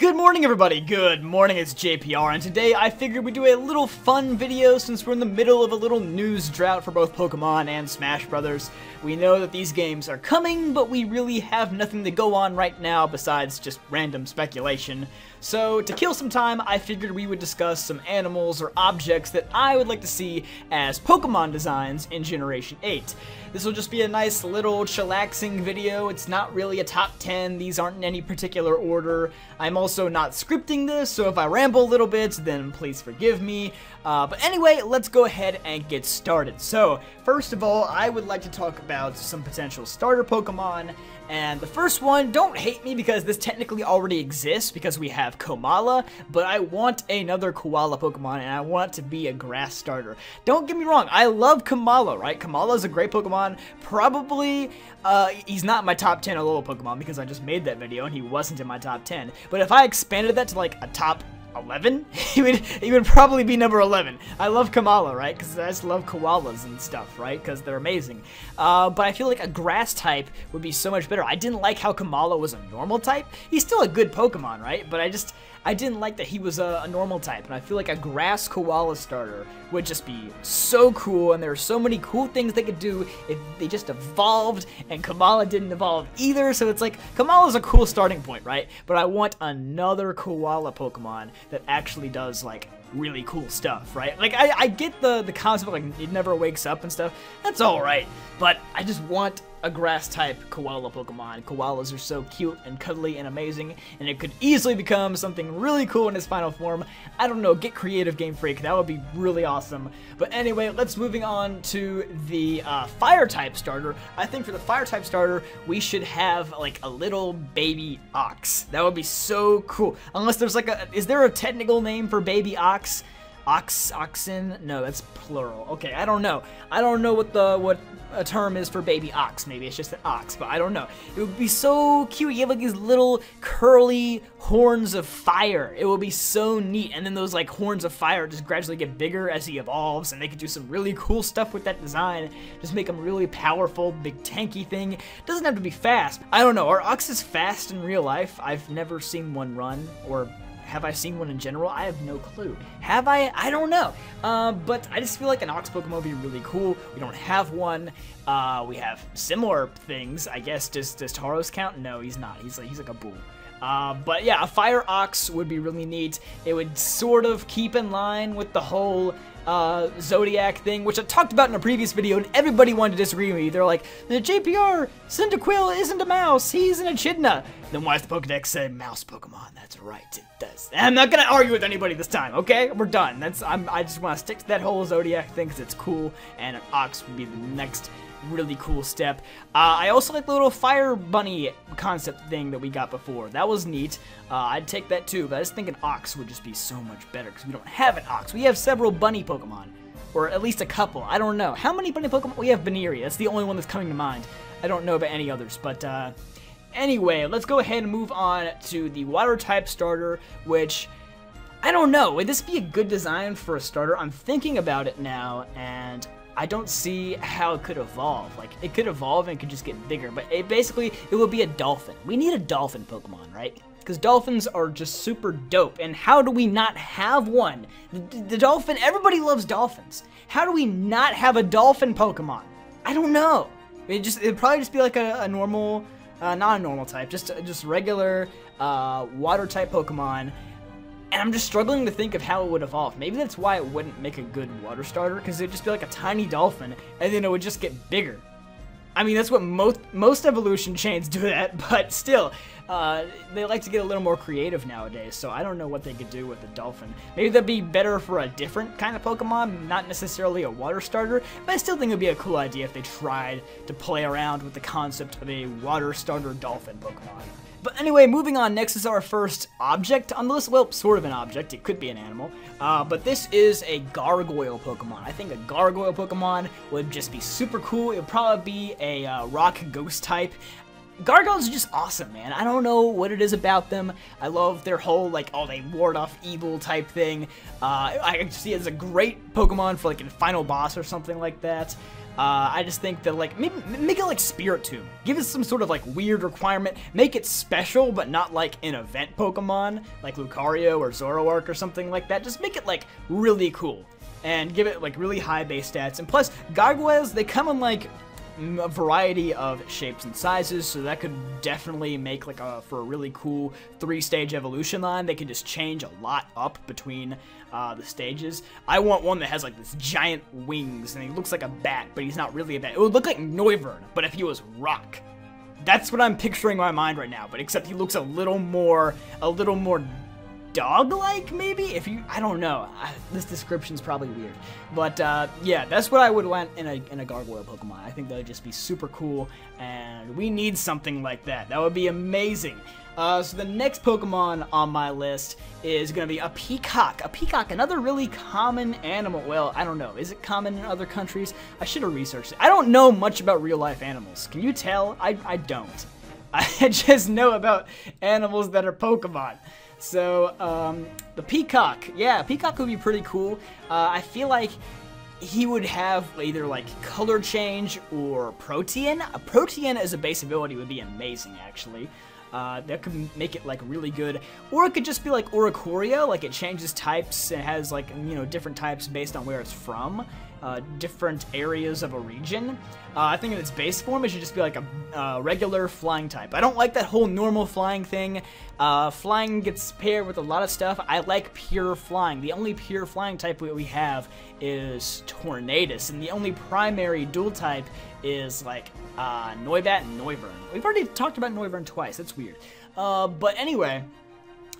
Good morning, everybody. Good morning, it's JPR, and today I figured we'd do a little fun video since we're in the middle of a little news drought for both Pokemon and Smash Brothers. We know that these games are coming, but we really have nothing to go on right now besides just random speculation. So, to kill some time, I figured we would discuss some animals or objects that I would like to see as Pokemon designs in Generation 8. This will just be a nice little chillaxing video. It's not really a top 10, these aren't in any particular order. I'm also not scripting this, so if I ramble a little bit, then please forgive me. But anyway, let's go ahead and get started. So, first of all, I would like to talk about some potential starter Pokemon. And the first one, don't hate me because this technically already exists because we have Komala, but I want another koala Pokemon and I want it to be a grass starter. Don't get me wrong, I love Komala, right? Komala is a great Pokemon. Probably, he's not in my top 10 Alola Pokemon because I just made that video and he wasn't in my top 10. But if I expanded that to like a top 11? he would probably be number 11. I love Komala, right? Because I just love koalas and stuff, right? Because they're amazing. But I feel like a grass type would be so much better. I didn't like how Komala was a normal type. He's still a good Pokemon, right? But I didn't like that he was a normal type, and I feel like a grass koala starter would just be so cool, and there are so many cool things they could do if they just evolved, and Komala didn't evolve either, so it's like, Komala's a cool starting point, right? But I want another koala Pokemon that actually does, like, really cool stuff, right? Like, I get the concept of, like, it never wakes up and stuff. That's alright, but I just want a grass-type koala Pokemon. Koalas are so cute and cuddly and amazing, and it could easily become something really cool in its final form. I don't know, get creative, Game Freak. That would be really awesome. But anyway, let's moving on to the Fire-type starter. I think for the Fire-type starter, we should have, like, a little baby ox. That would be so cool. Unless there's, like, is there a technical name for baby ox? Oxen? No, that's plural. Okay, I don't know. I don't know what a term is for baby ox. Maybe it's just an ox, but I don't know. It would be so cute. You have like these little curly horns of fire. It would be so neat. And then those like horns of fire just gradually get bigger as he evolves, and they could do some really cool stuff with that design. Just make him really powerful, big tanky thing. It doesn't have to be fast. I don't know. Are oxes fast in real life? I've never seen one run, or have I seen one in general? I have no clue. Have I? I don't know. But I just feel like an ox Pokemon would be really cool. We don't have one. We have similar things, I guess. Does Tauros count? No, he's not. He's like a bull. But yeah, a fire ox would be really neat. It would sort of keep in line with the whole Zodiac thing, which I talked about in a previous video, and everybody wanted to disagree with me. They're like, the JPR, Cyndaquil isn't a mouse, he's an echidna. Then why does the Pokedex say mouse Pokemon? That's right, it does. And I'm not gonna argue with anybody this time, okay? We're done. I just want to stick to that whole Zodiac thing because it's cool, and an ox would be the next really cool step. I also like the little fire bunny concept thing that we got before. That was neat. I'd take that too, but I just think an ox would just be so much better because we don't have an ox. We have several bunny Pokemon, or at least a couple. I don't know. How many bunny Pokemon? We have Baneri. That's the only one that's coming to mind. I don't know about any others, but anyway, let's go ahead and move on to the water-type starter, which I don't know. Would this be a good design for a starter? I'm thinking about it now, and I don't see how it could evolve. Like, it could evolve and it could just get bigger, but basically, it would be a dolphin. We need a dolphin Pokemon, right? Because dolphins are just super dope, and how do we not have one? The dolphin, everybody loves dolphins. How do we not have a dolphin Pokemon? I don't know. It'd probably just be like a normal, not a normal type, just regular water type Pokemon. And I'm just struggling to think of how it would evolve. Maybe that's why it wouldn't make a good water starter, because it'd just be like a tiny dolphin, and then it would just get bigger. I mean, that's what most evolution chains do that, but still, they like to get a little more creative nowadays, so I don't know what they could do with a dolphin. Maybe that'd be better for a different kind of Pokemon, not necessarily a water starter, but I still think it'd be a cool idea if they tried to play around with the concept of a water starter dolphin Pokemon. But anyway, moving on, next is our first object on the list. Well, sort of an object. It could be an animal. But this is a Gargoyle Pokemon. I think a Gargoyle Pokemon would just be super cool. It would probably be a rock ghost type. Gargoyles are just awesome, man. I don't know what it is about them. I love their whole, like, oh, they ward off evil type thing. I see it as a great Pokemon for, like, a final boss or something like that. I just think that, like, maybe make it like Saber-Toothed. Give it some sort of, like, weird requirement. Make it special, but not, like, an event Pokemon, like Lucario or Zoroark or something like that. Just make it, like, really cool. And give it, like, really high base stats. And plus, Gargoyles, they come in, like, a variety of shapes and sizes, so that could definitely make, like, for a really cool 3-stage evolution line. They can just change a lot up between the stages. I want one that has, like, this giant wings, and he looks like a bat, but he's not really a bat. It would look like Noivern, but if he was rock. That's what I'm picturing in my mind right now, but except he looks a little more dog-like, maybe? If you, I don't know. This description's probably weird. But, yeah, that's what I would want in a Gargoyle Pokemon. I think that would just be super cool, and we need something like that. That would be amazing. So the next Pokemon on my list is going to be a Peacock. A Peacock, another really common animal. Well, I don't know. Is it common in other countries? I should have researched it. I don't know much about real-life animals. Can you tell? I don't. I just know about animals that are Pokemon. So, the Peacock. Yeah, Peacock would be pretty cool. I feel like he would have either, like, color change or Protean. A Protean as a base ability would be amazing, actually. That could make it, like, really good. Or it could just be like Oricorio, like it changes types and has, like, you know, different types based on where it's from. Different areas of a region. I think in its base form, it should just be like a regular flying type. I don't like that whole normal flying thing. Flying gets paired with a lot of stuff. I like pure flying. The only pure flying type we have is Tornadus, and the only primary dual type is like Noibat and Noivern. We've already talked about Noivern twice. That's weird. But anyway,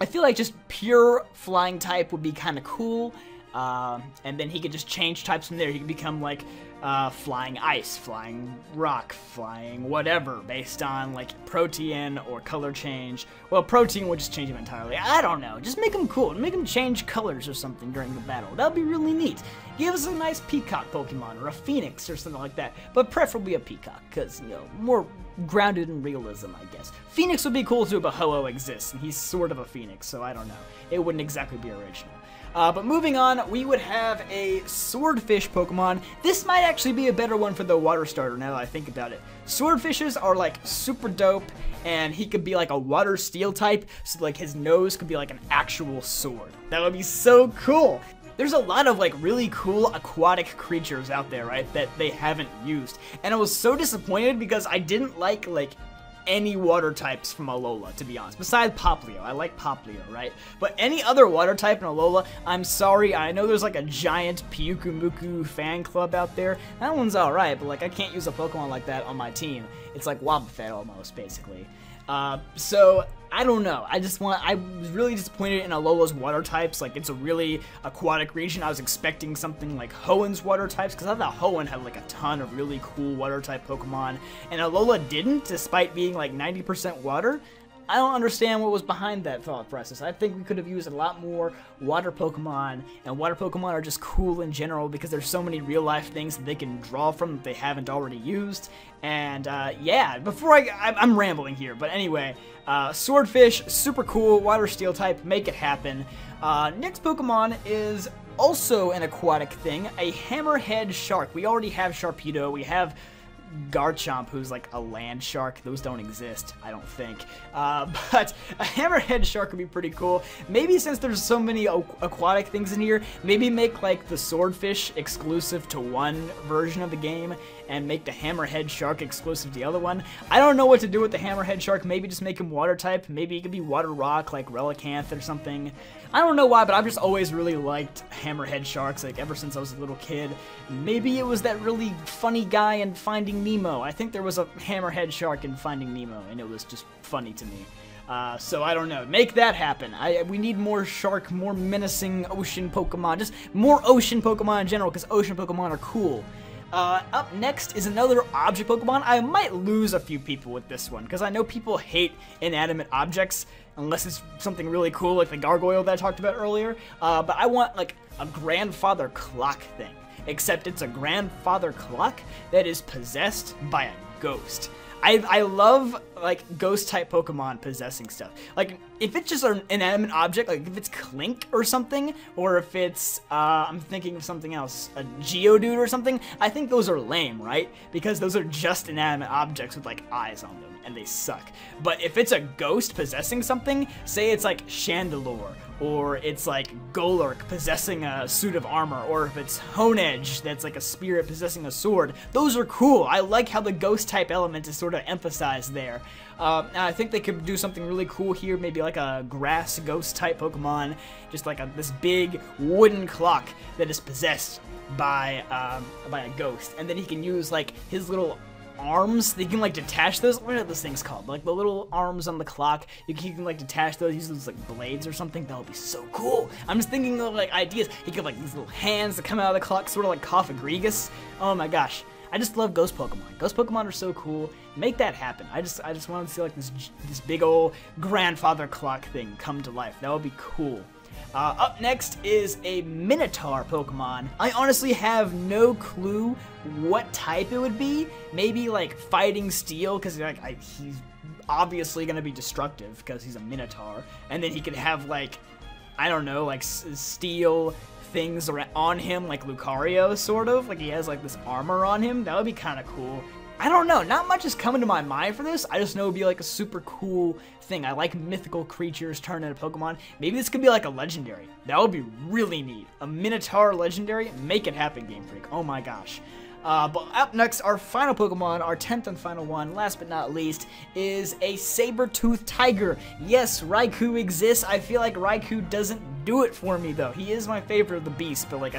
I feel like just pure flying type would be kind of cool. And then he could just change types from there. He could become like flying ice, flying rock, flying whatever, based on like Protean or color change. Well, Protean would just change him entirely. I don't know. Just make him cool. Make him change colors or something during the battle. That would be really neat. Give us a nice Peacock Pokemon or a Phoenix or something like that. But preferably a Peacock, because, you know, more grounded in realism, I guess. Phoenix would be cool too, but Ho-Oh exists, and he's sort of a Phoenix, so I don't know. It wouldn't exactly be original. But moving on, we would have a Swordfish Pokemon. This might actually be a better one for the water starter now that I think about it. Swordfishes are like super dope, and he could be like a water steel type, so like his nose could be like an actual sword. That would be so cool. There's a lot of like really cool aquatic creatures out there, right, that they haven't used. And I was so disappointed because I didn't like any water types from Alola, to be honest. Besides Poplio. I like Poplio, right? But any other water type in Alola, I'm sorry. I know there's like a giant Pyukumuku fan club out there. That one's alright, but like I can't use a Pokemon like that on my team. It's like Wobbuffet almost, basically. So I don't know. I was really disappointed in Alola's water types. Like, it's a really aquatic region. I was expecting something like Hoenn's water types, because I thought Hoenn had like a ton of really cool water type Pokemon, and Alola didn't, despite being like 90% water. I don't understand what was behind that thought process. I think we could have used a lot more water Pokemon, and water Pokemon are just cool in general because there's so many real-life things that they can draw from that they haven't already used. And, yeah, before I'm rambling here, but anyway, Swordfish, super cool, water steel type, make it happen. Next Pokemon is also an aquatic thing, a Hammerhead Shark. We already have Sharpedo, we have Garchomp, who's like a land shark. Those don't exist, I don't think. But a Hammerhead Shark would be pretty cool. Maybe since there's so many aquatic things in here, maybe make like the Swordfish exclusive to one version of the game and make the Hammerhead Shark exclusive to the other one. I don't know what to do with the Hammerhead Shark. Maybe just make him water type. Maybe he could be water rock like Relicanth or something. I don't know why, but I've just always really liked Hammerhead Sharks, like ever since I was a little kid. Maybe it was that really funny guy in Finding Nemo. I think there was a Hammerhead Shark in Finding Nemo, and it was just funny to me. So I don't know. Make that happen. We need more shark, more menacing ocean Pokemon. Just more ocean Pokemon in general, because ocean Pokemon are cool. Up next is another object Pokemon. I might lose a few people with this one, because I know people hate inanimate objects, unless it's something really cool like the Gargoyle that I talked about earlier. But I want like a grandfather clock thing, except it's a grandfather clock that is possessed by a ghost. I love like ghost type Pokemon possessing stuff. Like if it's just an inanimate object, like if it's Clink or something, or if it's I'm thinking of something else, a Geodude or something, I think those are lame, right? Because those are just inanimate objects with like eyes on them, and they suck. But if it's a ghost possessing something, say it's like Chandelure, or it's like Golurk possessing a suit of armor, or if it's Honedge that's like a spirit possessing a sword, those are cool. I like how the ghost type element is sort of emphasized there. And I think they could do something really cool here, maybe like a grass ghost type Pokemon, just like this big wooden clock that is possessed by a ghost, and then he can use like his little arms. They can like detach those. What are those things called? Like the little arms on the clock. He can like detach those, use those like blades or something. That would be so cool. I'm just thinking of like ideas. He could like these little hands that come out of the clock, sort of like Coffagrigus. Oh my gosh. I just love ghost Pokemon. Ghost Pokemon are so cool. Make that happen. I just wanted to see like this big old grandfather clock thing come to life. That would be cool. Up next is a Minotaur Pokemon. I honestly have no clue what type it would be. Maybe like fighting steel, because like he's obviously gonna be destructive because he's a Minotaur, and then he could have like, I don't know, like steel things on him, like Lucario, sort of. Like he has like this armor on him. That would be kind of cool. I don't know, not much is coming to my mind for this. I just know it would be like a super cool thing. I like mythical creatures turned into Pokemon. Maybe this could be like a legendary. That would be really neat. A Minotaur legendary? Make it happen, Game Freak. Oh my gosh. But up next, our final Pokemon, our 10th and final one, last but not least, is a Saber-Toothed Tiger. Yes, Raikou exists. I feel like Raikou doesn't do it for me, though. He is my favorite of the beast, but like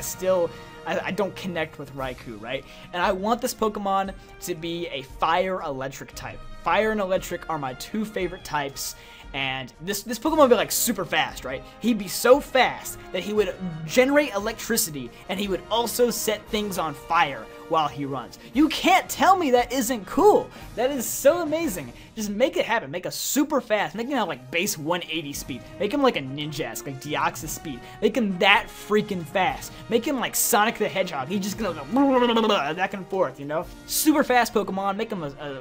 I don't connect with Raikou, right? And I want this Pokemon to be a fire-electric type. Fire and electric are my two favorite types, and this Pokemon would be like super fast, right? He'd be so fast that he would generate electricity, and he would also set things on fire while he runs. You can't tell me that isn't cool. That is so amazing. Just make it happen. Make a super fast. Make him have like base 180 speed. Make him like a Ninjask, like Deoxys speed. Make him that freaking fast. Make him like Sonic the Hedgehog. He's just gonna go back and forth, you know? Super fast Pokemon. Make him a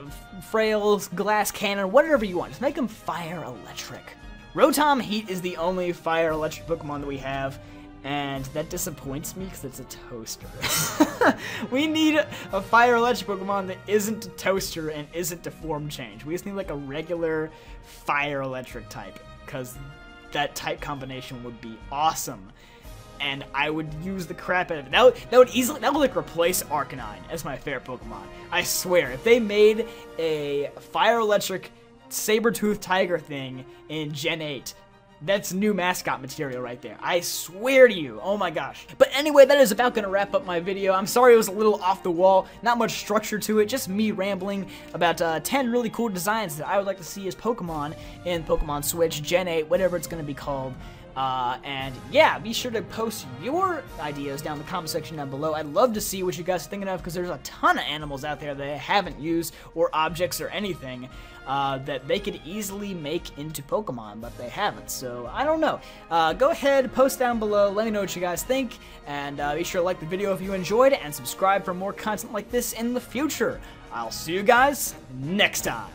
frail glass cannon, whatever you want. Just make him fire electric. Rotom Heat is the only fire electric Pokemon that we have, and that disappoints me because it's a toaster. We need a fire electric Pokemon that isn't a toaster and isn't a form change. We just need like a regular fire electric type, because that type combination would be awesome. And I would use the crap out of it. That would like replace Arcanine as my favorite Pokemon. I swear, if they made a fire electric Saber-Toothed Tiger thing in Gen 8, that's new mascot material right there. I swear to you. Oh my gosh. But anyway, that is about gonna wrap up my video. I'm sorry it was a little off the wall. Not much structure to it. Just me rambling about 10 really cool designs that I would like to see as Pokemon in Pokemon Switch, Gen 8, whatever it's gonna be called. And yeah, be sure to post your ideas down in the comment section down below. I'd love to see what you guys are thinking of, because there's a ton of animals out there that I haven't used, or objects or anything, that they could easily make into Pokemon, but they haven't. So I don't know. Go ahead, post down below, let me know what you guys think, and be sure to like the video if you enjoyed it, and subscribe for more content like this in the future. I'll see you guys next time.